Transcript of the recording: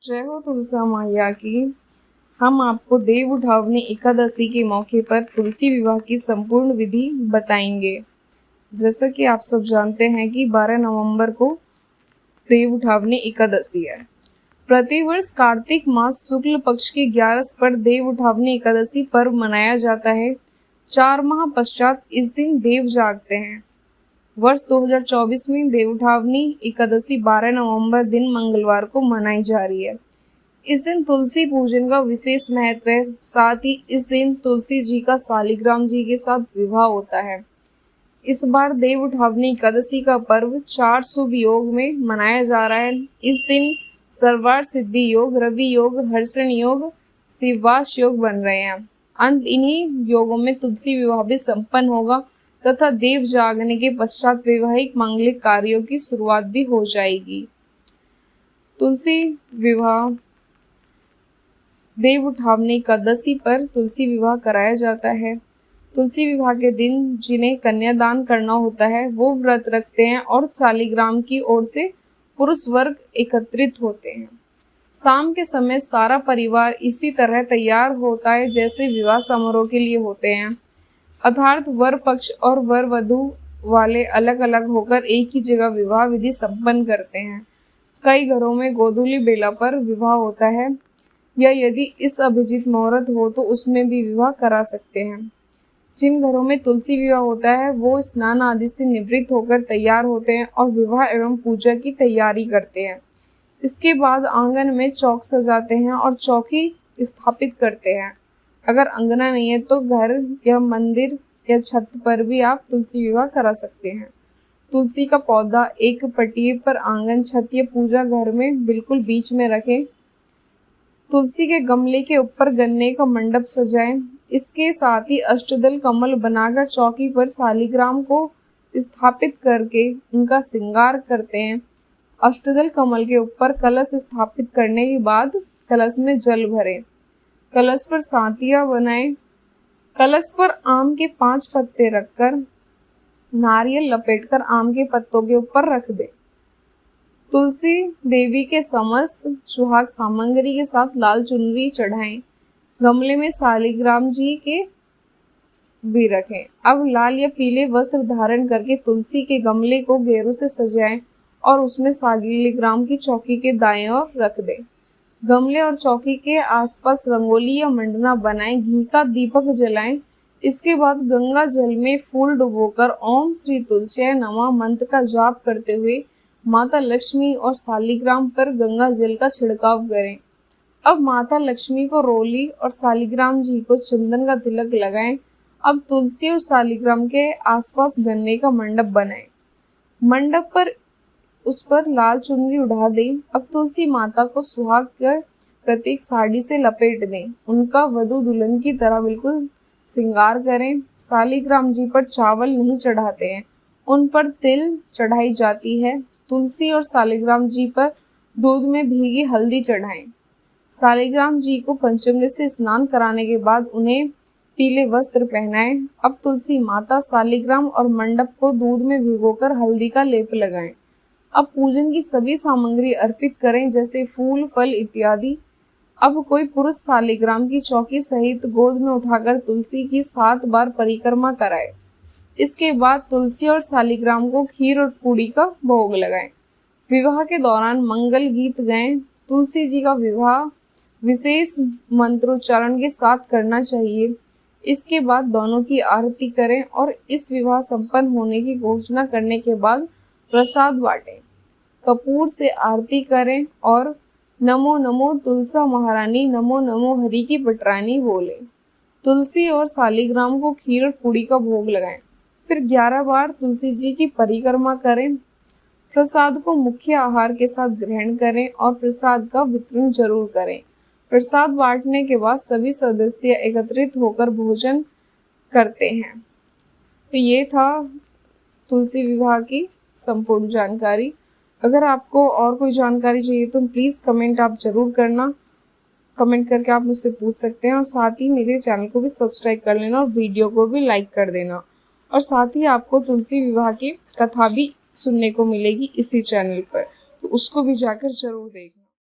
जय हो तुलसा मैया की। हम आपको देव उठावनी एकादशी के मौके पर तुलसी विवाह की संपूर्ण विधि बताएंगे। जैसा कि आप सब जानते हैं कि 12 नवंबर को देव उठावनी एकादशी है। प्रतिवर्ष कार्तिक मास शुक्ल पक्ष की 11 पर देव उठावनी एकादशी पर्व मनाया जाता है। 4 माह पश्चात इस दिन देव जागते हैं। वर्ष 2024 में देव उठावनी एकादशी 12 नवंबर दिन मंगलवार को मनाई जा रही है। इस दिन तुलसी पूजन का विशेष महत्व है। साथ ही इस दिन तुलसी जी का शालिग्राम जी के साथ विवाह होता है। इस बार देव उठावनी एकादशी का पर्व 4 शुभ योग में मनाया जा रहा है। इस दिन सर्वार्थ सिद्धि योग, रवि योग, हर्षण योग, शिववास योग बन रहे हैं। अंत इन्हीं योगों में तुलसी विवाह भी संपन्न होगा तथा देव जागने के पश्चात वैवाहिक मांगलिक कार्यों की शुरुआत भी हो जाएगी। तुलसी विवाह देव उठावनी एकादशी पर तुलसी विवाह कराया जाता है। तुलसी विवाह के दिन जिन्हें कन्यादान करना होता है वो व्रत रखते हैं और शालिग्राम की ओर से पुरुष वर्ग एकत्रित होते हैं। शाम के समय सारा परिवार इसी तरह तैयार होता है जैसे विवाह समारोह के लिए होते हैं, अर्थात वर पक्ष और वर वधू वाले अलग अलग होकर एक ही जगह विवाह विधि संपन्न करते हैं। कई घरों में गोधूली बेला पर विवाह होता है या यदि इस अभिजीत मुहूर्त हो तो उसमें भी विवाह करा सकते हैं। जिन घरों में तुलसी विवाह होता है वो स्नान आदि से निवृत्त होकर तैयार होते हैं और विवाह एवं पूजा की तैयारी करते हैं। इसके बाद आंगन में चौक सजाते हैं और चौकी स्थापित करते हैं। अगर अंगना नहीं है तो घर या मंदिर या छत पर भी आप तुलसी विवाह करा सकते हैं। तुलसी का पौधा एक पटिए पर आंगन, छत या पूजा घर में बिल्कुल बीच में रखें। तुलसी के गमले के ऊपर गन्ने का मंडप सजाएं। इसके साथ ही अष्टदल कमल बनाकर चौकी पर शालिग्राम को स्थापित करके उनका श्रृंगार करते हैं। अष्टदल कमल के ऊपर कलश स्थापित करने के बाद कलश में जल भरें। कलश पर सातिया बनाएं। कलश पर आम के 5 पत्ते रखकर नारियल लपेटकर आम के पत्तों के ऊपर रख दें। तुलसी देवी के समस्त सुहाग सामग्री के साथ लाल चुनरी चढ़ाएं। गमले में शालिग्राम जी के भी रखें। अब लाल या पीले वस्त्र धारण करके तुलसी के गमले को गेरू से सजाएं और उसमें शालिग्राम की चौकी के दाएं ओर रख दें। गमले और चौकी के आसपास रंगोली या मंडना बनाएं, घी का दीपक जलाएं। इसके बाद गंगा जल में फूल डुबोकर ओम श्री तुलसी नमः मंत्र का जाप करते हुए माता लक्ष्मी और शालिग्राम पर गंगा जल का छिड़काव करें। अब माता लक्ष्मी को रोली और शालिग्राम जी को चंदन का तिलक लगाएं। अब तुलसी और शालिग्राम के आसपास गन्ने का मंडप बनाएं। मंडप पर उस पर लाल चुनरी उड़ा दें। अब तुलसी माता को सुहाग के प्रतीक साड़ी से लपेट दें। उनका वधू दुल्हन की तरह बिल्कुल श्रृंगार करें। शालिग्राम जी पर चावल नहीं चढ़ाते हैं, उन पर तिल चढ़ाई जाती है। तुलसी और शालिग्राम जी पर दूध में भीगी हल्दी चढ़ाएं। शालिग्राम जी को पंचमृत से स्नान कराने के बाद उन्हें पीले वस्त्र पहनाएं। अब तुलसी माता, शालिग्राम और मंडप को दूध में भिगोकर हल्दी का लेप लगाएं। अब पूजन की सभी सामग्री अर्पित करें जैसे फूल, फल इत्यादि। अब कोई पुरुष शालिग्राम की चौकी सहित गोद में उठाकर तुलसी की 7 बार परिक्रमा कराए। इसके बाद तुलसी और शालिग्राम को खीर और पूड़ी का भोग लगाएं। विवाह के दौरान मंगल गीत गाएं। तुलसी जी का विवाह विशेष मंत्रोच्चारण के साथ करना चाहिए। इसके बाद दोनों की आरती करें और इस विवाह संपन्न होने की घोषणा करने के बाद प्रसाद बांटें। कपूर से आरती करें और नमो नमो तुलसा महारानी, नमो नमो हरि की पटरानी बोले। तुलसी और शालिग्राम को खीर और पूड़ी का भोग लगाएं। फिर 11 बार तुलसी जी की परिक्रमा करें। प्रसाद को मुख्य आहार के साथ ग्रहण करें और प्रसाद का वितरण जरूर करें। प्रसाद बांटने के बाद सभी सदस्य एकत्रित होकर भोजन करते हैं। तो ये था तुलसी विवाह की संपूर्ण जानकारी। अगर आपको और कोई जानकारी चाहिए तो प्लीज़ कमेंट आप जरूर करना। कमेंट करके आप मुझसे पूछ सकते हैं और साथ ही मेरे चैनल को भी सब्सक्राइब कर लेना और वीडियो को भी लाइक कर देना। और साथ ही आपको तुलसी विवाह की कथा भी सुनने को मिलेगी इसी चैनल पर, तो उसको भी जाकर जरूर देखना।